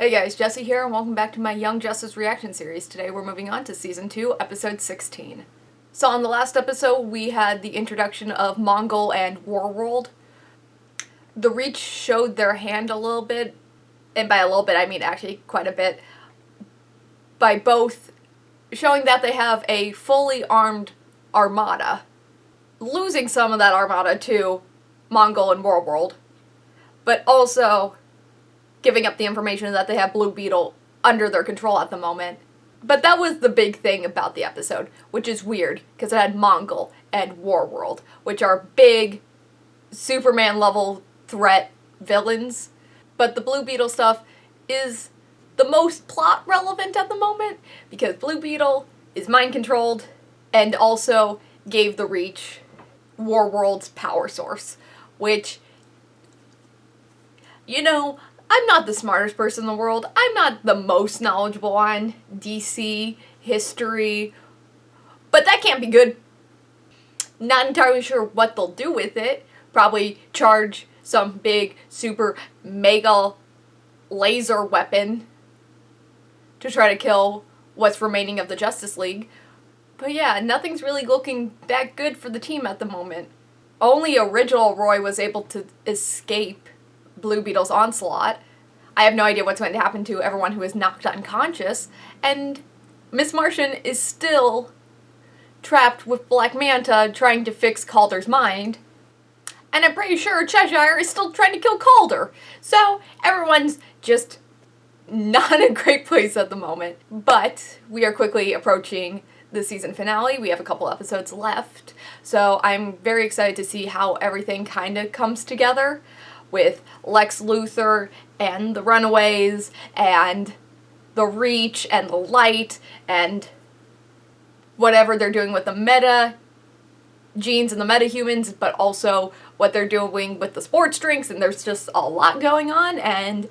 Hey guys, Jesse here, and welcome back to my Young Justice reaction series. Today we're moving on to Season 2, Episode 16. So on the last episode, we had the introduction of Mongol and Warworld. The Reach showed their hand a little bit, and by a little bit I mean actually quite a bit, by both showing that they have a fully armed armada, losing some of that armada to Mongol and Warworld, but also giving up the information that they have Blue Beetle under their control at the moment. But that was the big thing about the episode, which is weird, because it had Mongol and Warworld, which are big, Superman-level threat villains. But the Blue Beetle stuff is the most plot relevant at the moment, because Blue Beetle is mind-controlled, and also gave the Reach Warworld's power source, which, you know, I'm not the smartest person in the world. I'm not the most knowledgeable on DC history, but that can't be good. Not entirely sure what they'll do with it. Probably charge some big, super, mega laser weapon to try to kill what's remaining of the Justice League. But yeah, nothing's really looking that good for the team at the moment. Only original Roy was able to escape Blue Beetle's onslaught. I have no idea what's going to happen to everyone who is knocked unconscious, and Miss Martian is still trapped with Black Manta trying to fix Kaldur's mind, and I'm pretty sure Cheshire is still trying to kill Kaldur. So everyone's just not in a great place at the moment. But we are quickly approaching the season finale. We have a couple episodes left, so I'm very excited to see how everything kind of comes together with Lex Luthor and the Runaways and the Reach and the Light and whatever they're doing with the meta genes and the meta-humans, but also what they're doing with the sports drinks, and there's just a lot going on, and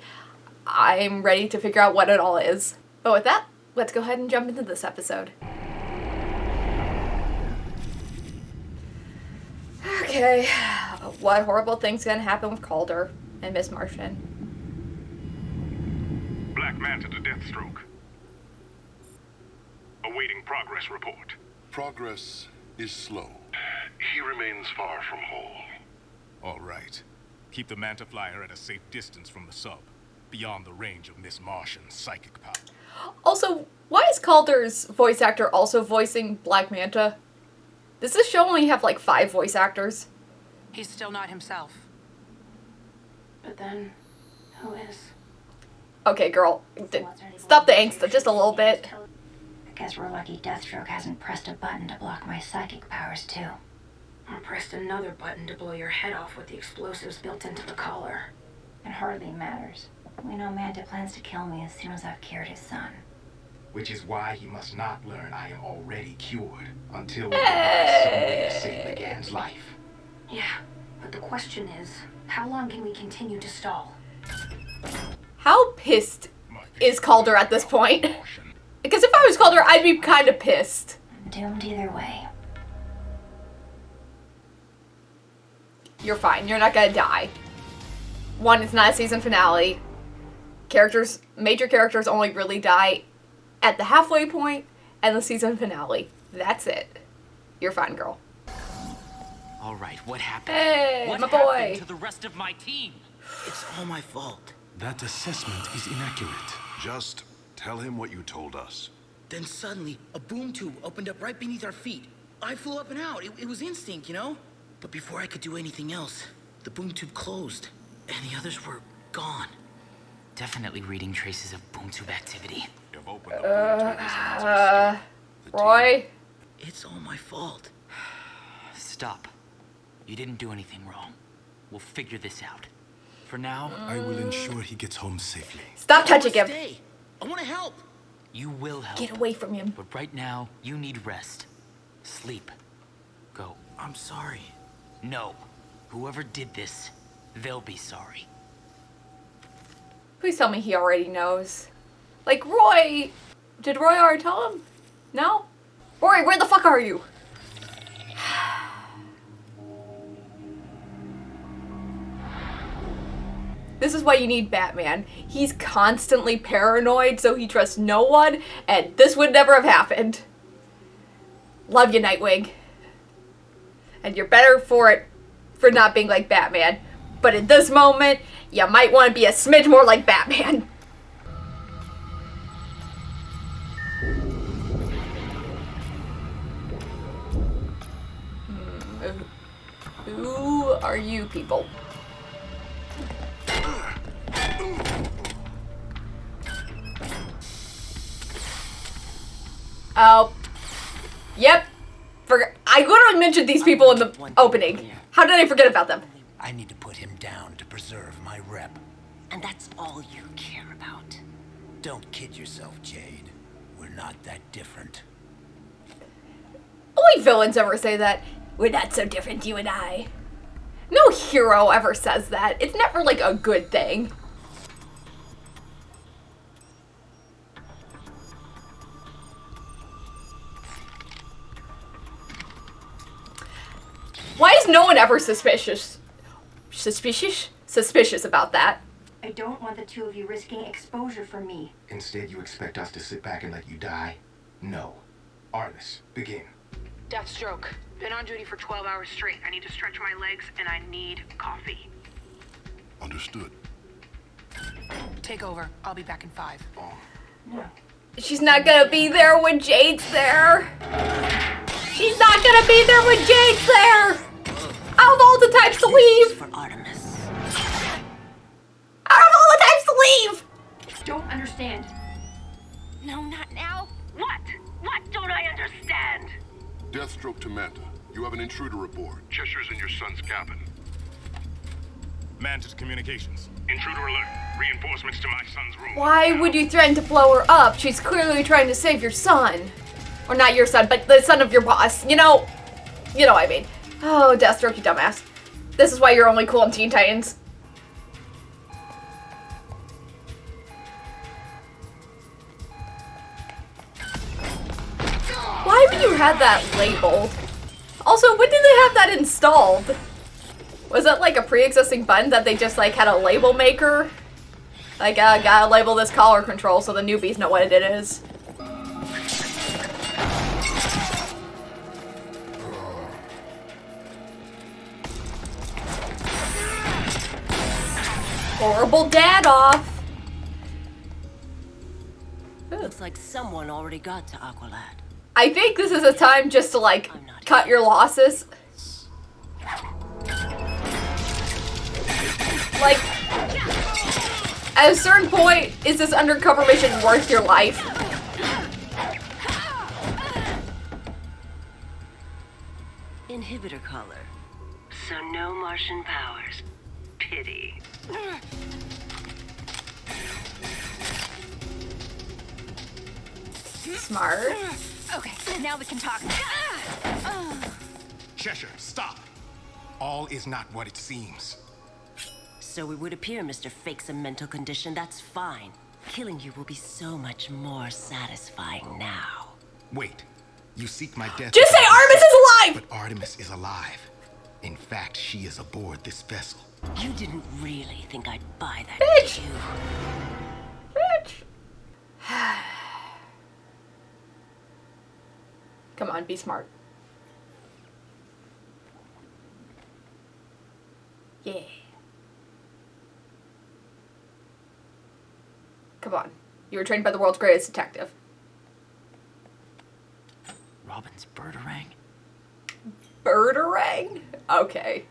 I'm ready to figure out what it all is. But with that, let's go ahead and jump into this episode. Okay, what horrible thing's gonna happen with Kaldur and Miss Martian? Black Manta to Deathstroke. Awaiting progress report. Progress is slow. He remains far from whole. All right. Keep the Manta Flyer at a safe distance from the sub, beyond the range of Miss Martian's psychic power. Also, why is Kaldur's voice actor also voicing Black Manta? Does this show only have like 5 voice actors? He's still not himself. But then, who is? Okay, girl, stop the angst just a little bit. I guess we're lucky Deathstroke hasn't pressed a button to block my psychic powers too. Or pressed another button to blow your head off with the explosives built into the collar. It hardly matters. We know Manta plans to kill me as soon as I've cured his son. Which is why he must not learn I am already cured until we devise some way to save McGann's life. Yeah, but the question is, how long can we continue to stall? How pissed is Kaldur at this point? Because if I was Kaldur, I'd be kind of pissed. I'm doomed either way. You're fine. You're not gonna die. One, it's not a season finale. Major characters only really die at the halfway point and the season finale. That's it. You're fine, girl. All right, what happened? Hey, what my happened boy. to the rest of my team? It's all my fault. That assessment is inaccurate. Just tell him what you told us. Then suddenly, a boom tube opened up right beneath our feet. I flew up and out. It was instinct, you know? But before I could do anything else, the boom tube closed, and the others were gone. Definitely reading traces of boom tube activity. You've opened the Roy? It's all my fault. Stop. You didn't do anything wrong. We'll figure this out. For now, I will ensure he gets home safely. Stop touching him. Stay. I want to help. you will help. Get away from him. But right now, you need rest. Sleep. Go. I'm sorry. No. Whoever did this, they'll be sorry. Please tell me he already knows. Like, Roy... Did Roy already tell him? No? Roy, where the fuck are you? This is why you need Batman. He's constantly paranoid, so he trusts no one, and this would never have happened. Love you, Nightwing. And you're better for it for not being like Batman. But in this moment, you might want to be a smidge more like Batman. Who are you people? Oh. Yep. I literally mentioned these people in the opening. How did I forget about them? I need to put him down to preserve my rep. And that's all you care about. Don't kid yourself, Jade. We're not that different. Only villains ever say that. We're not so different, you and I. No hero ever says that. It's never like a good thing. Why is no one ever suspicious about that? I don't want the two of you risking exposure for me. Instead, you expect us to sit back and let you die? No. Artemis, begin. Deathstroke. Been on duty for 12 hours straight. I need to stretch my legs and I need coffee. Understood. Take over. I'll be back in 5. No. She's not gonna be there when Jade's there. She's not gonna be there when Jade's there. Out of all the times to leave. For Artemis. Out of all the times to leave. Don't understand. No, not now. What? What don't I understand? Deathstroke to Manta. You have an intruder report. Cheshire's in your son's cabin. Manta to communications. Intruder alert. Reinforcements to my son's room. Why would you threaten to blow her up? She's clearly trying to save your son. Or not your son, but the son of your boss. You know what I mean. Oh, Deathstroke, you dumbass. This is why you're only cool in Teen Titans. Why would you have that labeled? Also, when did they have that installed? Was that like a pre-existing button that they just like had a label maker? Like, gotta label this collar control so the newbies know what it is. Horrible dad off. Looks like someone already got to Aqualad. I think this is a time just to like cut your losses. Like, at a certain point, is this undercover mission worth your life? Inhibitor collar. So no Martian powers. Pity. Smart. Okay, now we can talk. Cheshire, stop. All is not what it seems. So it would appear Mr. Fake's a mental condition. That's fine. Killing you will be so much more satisfying now. Wait. You seek my death. Just say Artemis is alive! But Artemis is alive. In fact, she is aboard this vessel. You didn't really think I'd buy that, Bitch. did you? Bitch. Come on, be smart. Yeah. Come on. You were trained by the world's greatest detective. Robin's birdarang? Birdarang? Okay.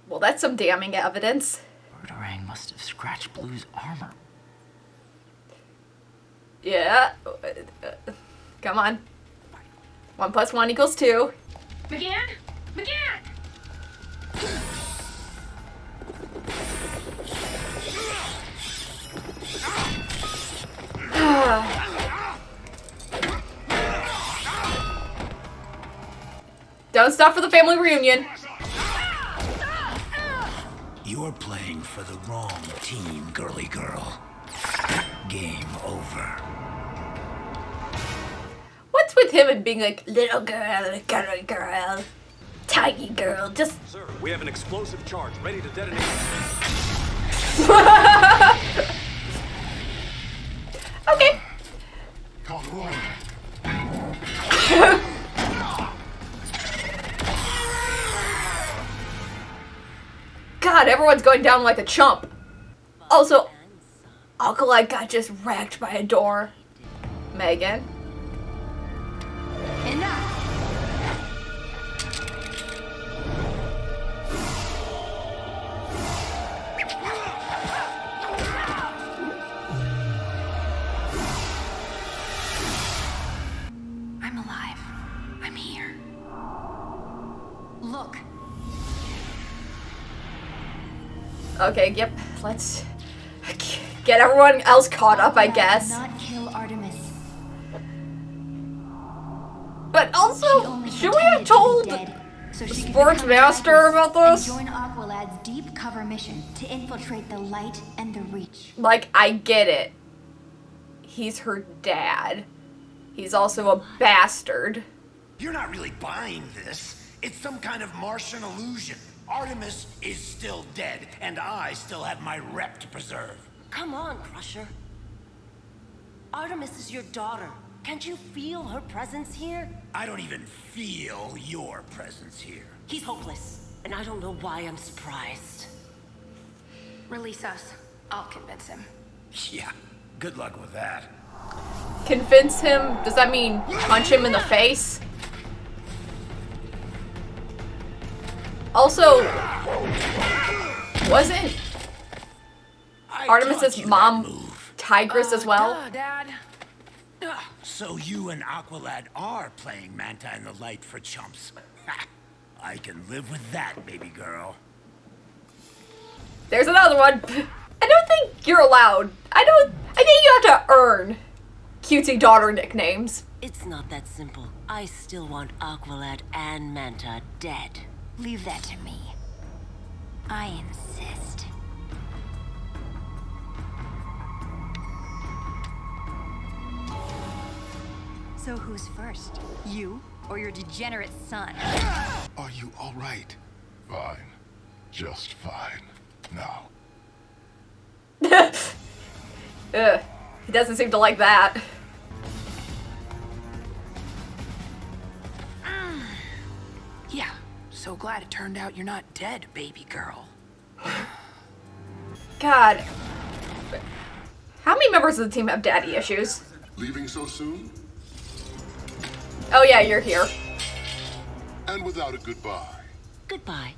Well, that's some damning evidence. Birdarang must have scratched Blue's armor. Yeah. Come on. 1 + 1 = 2. McGann? McGann! Don't stop for the family reunion. You're playing for the wrong team, girly girl. Game over. What's with him and being like, little girl, girl, tiny girl, just... Sir, we have an explosive charge ready to detonate. Okay. Kaldur. God, everyone's going down like a chump. Also, Alkalite got just wrecked by a door. Megan. Enough. I'm alive. I'm here. Look. Okay, yep. Let's get everyone else caught up, I guess. Not kill Artemis. But also, should we have told the sports master about this? Join Aqualad's deep cover mission to infiltrate the light and the reach. Like, I get it. He's her dad. He's also a bastard. You're not really buying this. It's some kind of Martian illusion. Artemis is still dead, and I still have my rep to preserve. Come on, Crusher. Artemis is your daughter. Can't you feel her presence here? I don't even feel your presence here. He's hopeless, and I don't know why I'm surprised. Release us. I'll convince him. Yeah, good luck with that. Convince him? Does that mean punch him in the face? Also, wasn't Artemis's mom Tigress as well? Dad. So you and Aqualad are playing Manta in the light for chumps. I can live with that, baby girl. There's another one. I don't think you're allowed. I think you have to earn cutesy daughter nicknames. It's not that simple. I still want Aqualad and Manta dead. Leave that to me. I insist. So who's first? You or your degenerate son? Are you all right? Fine. Just fine. Now. Ugh. He doesn't seem to like that. Yeah, so glad it turned out you're not dead, baby girl. God. How many members of the team have daddy issues? Leaving so soon? Oh yeah, you're here. And without a goodbye. Goodbye.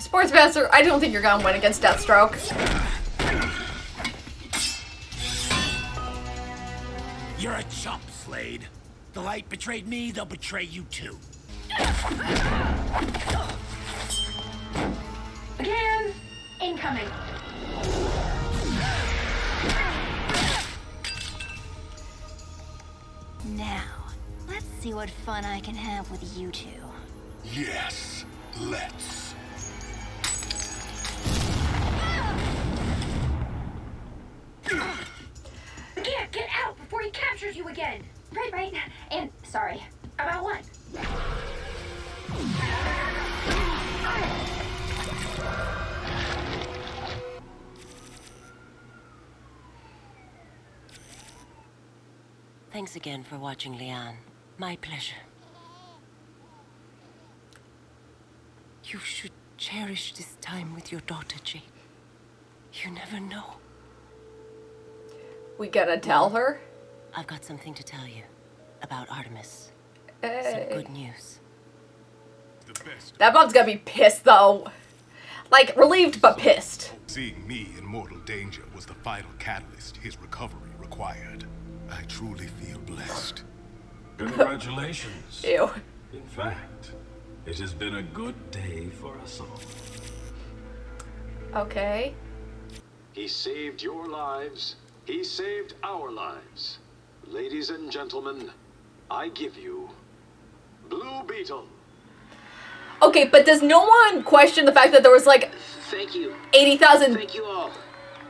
Sportsmaster, I don't think you're gonna win against Deathstroke. You're a chump, Slade. The light betrayed me, they'll betray you too. Again! Incoming. Now, let's see what fun I can have with you two. Yes, let's. Get out before he captures you again! Right. And sorry. About what? Thanks again for watching, Leanne. My pleasure. You should cherish this time with your daughter, Jade. You never know. We gonna tell her? I've got something to tell you about Artemis. Hey. Some good news. That mom's gonna be pissed though. Like, relieved but pissed. Seeing me in mortal danger was the final catalyst his recovery required. I truly feel blessed. Congratulations. Ew. In fact, it has been a good day for us all. Okay. He saved your lives. He saved our lives. Ladies and gentlemen, I give you Blue Beetle. Okay, but does no one question the fact that there was like Thank you. 80,000 Thank you all.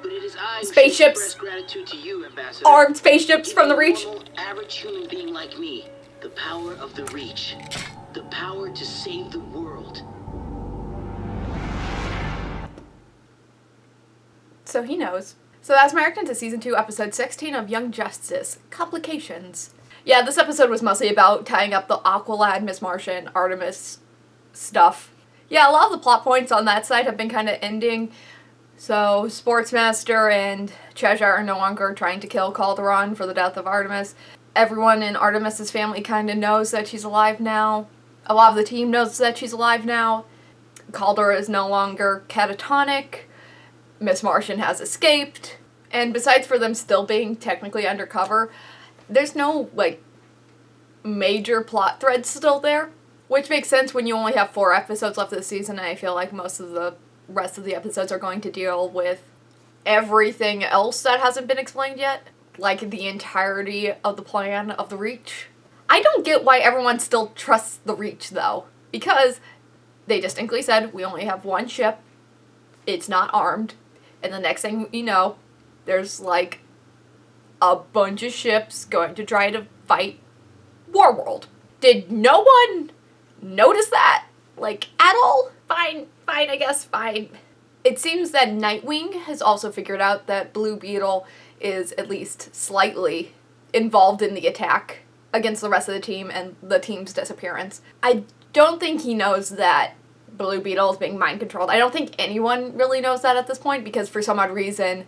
But it is I who spaceships, express gratitude to you, Ambassador. armed spaceships from the Reach. Normal, average human being like me, the power of the Reach, the power to save the world. So he knows. So that's my reaction to Season 2, Episode 16 of Young Justice, Complications. Yeah, this episode was mostly about tying up the Aqualad, Miss Martian, Artemis stuff. Yeah, a lot of the plot points on that side have been kind of ending. So, Sportsmaster and Cheshire are no longer trying to kill Kaldur for the death of Artemis. Everyone in Artemis's family kind of knows that she's alive now. A lot of the team knows that she's alive now. Kaldur is no longer catatonic. Miss Martian has escaped. And besides for them still being technically undercover, there's no, like, major plot threads still there. Which makes sense when you only have 4 episodes left this season, and I feel like most of the rest of the episodes are going to deal with everything else that hasn't been explained yet. Like the entirety of the plan of the Reach. I don't get why everyone still trusts the Reach, though. Because they distinctly said, we only have 1 ship. It's not armed. And the next thing you know, there's like a bunch of ships going to try to fight Warworld. Did no one notice that? Like, at all? Fine, I guess, fine. It seems that Nightwing has also figured out that Blue Beetle is at least slightly involved in the attack against the rest of the team and the team's disappearance. I don't think he knows that Blue Beetle is being mind-controlled. I don't think anyone really knows that at this point, because for some odd reason,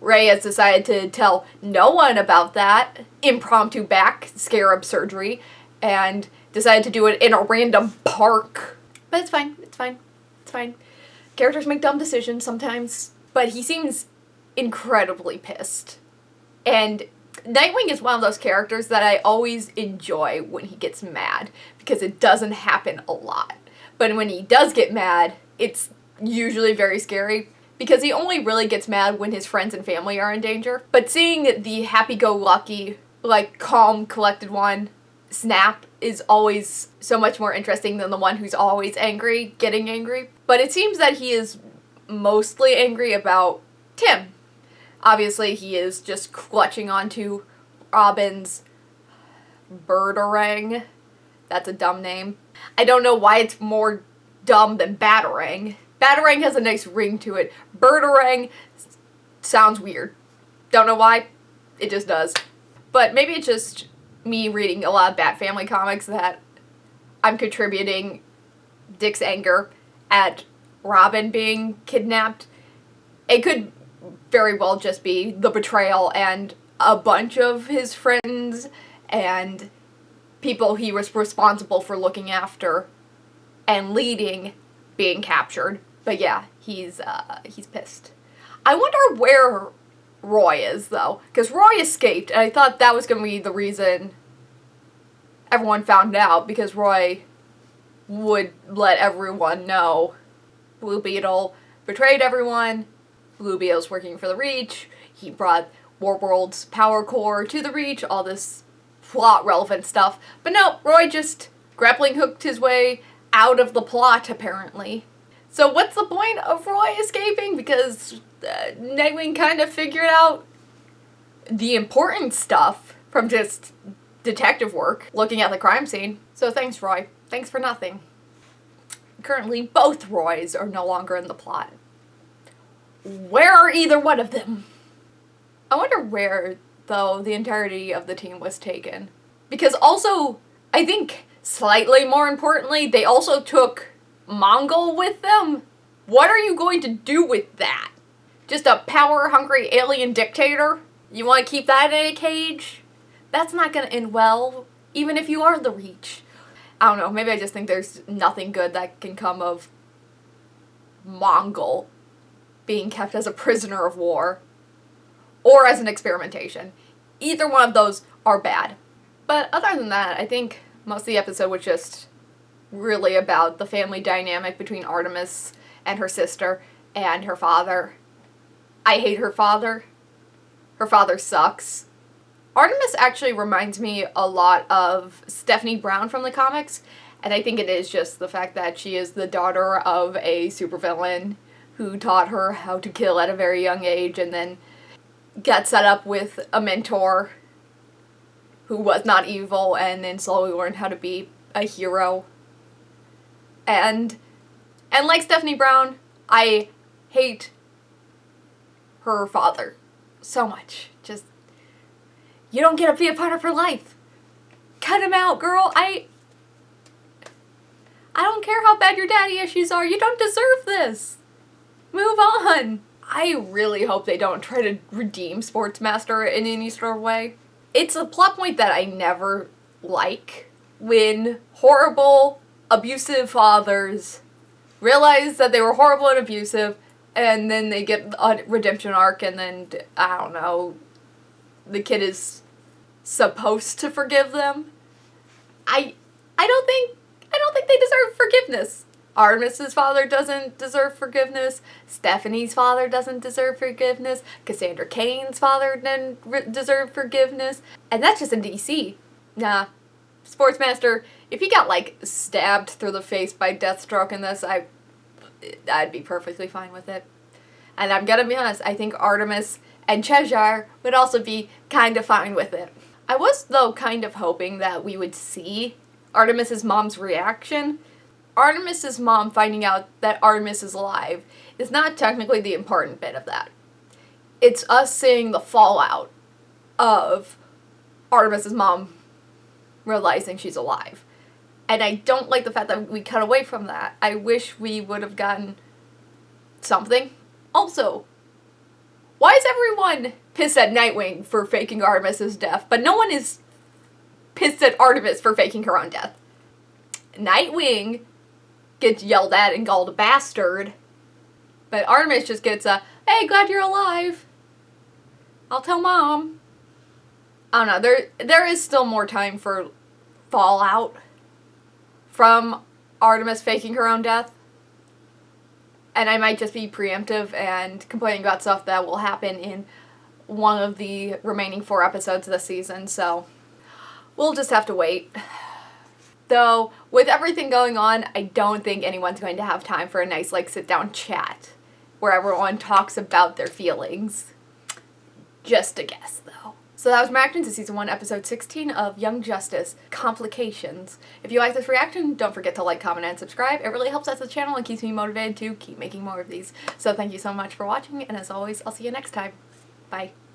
Ray has decided to tell no one about that impromptu back scarab surgery, and decided to do it in a random park. But it's fine, it's fine, it's fine. Characters make dumb decisions sometimes, but he seems incredibly pissed. And Nightwing is one of those characters that I always enjoy when he gets mad, because it doesn't happen a lot. But when he does get mad, it's usually very scary, because he only really gets mad when his friends and family are in danger. But seeing the happy-go-lucky, like, calm, collected one snap is always so much more interesting than the one who's always angry, getting angry. But it seems that he is mostly angry about Tim. Obviously, he is just clutching onto Robin's Birdarang. That's a dumb name. I don't know why it's more dumb than Batarang. Batarang has a nice ring to it. Birdarang sounds weird. Don't know why. It just does. But maybe it's just me reading a lot of Bat Family comics that I'm contributing Dick's anger at Robin being kidnapped. It could very well just be the betrayal and a bunch of his friends and people he was responsible for looking after and leading being captured. But yeah, he's pissed. I wonder where Roy is, though, because Roy escaped, and I thought that was going to be the reason everyone found out, because Roy would let everyone know Blue Beetle betrayed everyone, Blue Beetle's working for the Reach, he brought Warworld's power core to the Reach, all this plot-relevant stuff. But no, Roy just grappling hooked his way out of the plot, apparently. So what's the point of Roy escaping? Because Nightwing kind of figured out the important stuff from just detective work, looking at the crime scene. So thanks, Roy. Thanks for nothing. Currently, both Roys are no longer in the plot. Where are either one of them? I wonder where, though, the entirety of the team was taken. Because also, I think, slightly more importantly, they also took Mongol with them. What are you going to do with that? Just a power-hungry alien dictator? You want to keep that in a cage? That's not going to end well, even if you are the Reach. I don't know, maybe I just think there's nothing good that can come of Mongol being kept as a prisoner of war. Or as an experimentation. Either one of those are bad. But other than that, I think most of the episode was just really about the family dynamic between Artemis and her sister and her father. I hate her father. Her father sucks. Artemis actually reminds me a lot of Stephanie Brown from the comics, and I think it is just the fact that she is the daughter of a supervillain who taught her how to kill at a very young age, and then got set up with a mentor who was not evil, and then slowly learned how to be a hero. And like Stephanie Brown, I hate her father so much. Just, you don't get to be a part of her life. Cut him out, girl. I don't care how bad your daddy issues are. You don't deserve this. Move on. I really hope they don't try to redeem Sportsmaster in any sort of way. It's a plot point that I never like, when horrible, abusive fathers realize that they were horrible and abusive, and then they get a redemption arc, and then, I don't know, the kid is supposed to forgive them. I don't think they deserve forgiveness. Artemis's father doesn't deserve forgiveness. Stephanie's father doesn't deserve forgiveness. Cassandra Cain's father didn't deserve forgiveness. And that's just in DC. Nah. Sportsmaster, if he got, like, stabbed through the face by Deathstroke in this, I'd be perfectly fine with it. And I'm gonna be honest, I think Artemis and Cheshire would also be kind of fine with it. I was, though, kind of hoping that we would see Artemis's mom's reaction. Artemis's mom finding out that Artemis is alive is not technically the important bit of that. It's us seeing the fallout of Artemis's mom realizing she's alive. And I don't like the fact that we cut away from that. I wish we would have gotten something. Also, why is everyone pissed at Nightwing for faking Artemis's death, but no one is pissed at Artemis for faking her own death? Nightwing gets yelled at and called a bastard, but Artemis just gets a, hey, glad you're alive. I'll tell Mom. I don't know, there is still more time for fallout from Artemis faking her own death. And I might just be preemptive and complaining about stuff that will happen in one of the remaining 4 episodes of the season, so we'll just have to wait. Though, with everything going on, I don't think anyone's going to have time for a nice, like, sit-down chat where everyone talks about their feelings. Just a guess, though. So that was my reaction to Season 1, Episode 16 of Young Justice, Complications. If you like this reaction, don't forget to like, comment, and subscribe. It really helps out the channel and keeps me motivated to keep making more of these. So thank you so much for watching, and as always, I'll see you next time. Bye.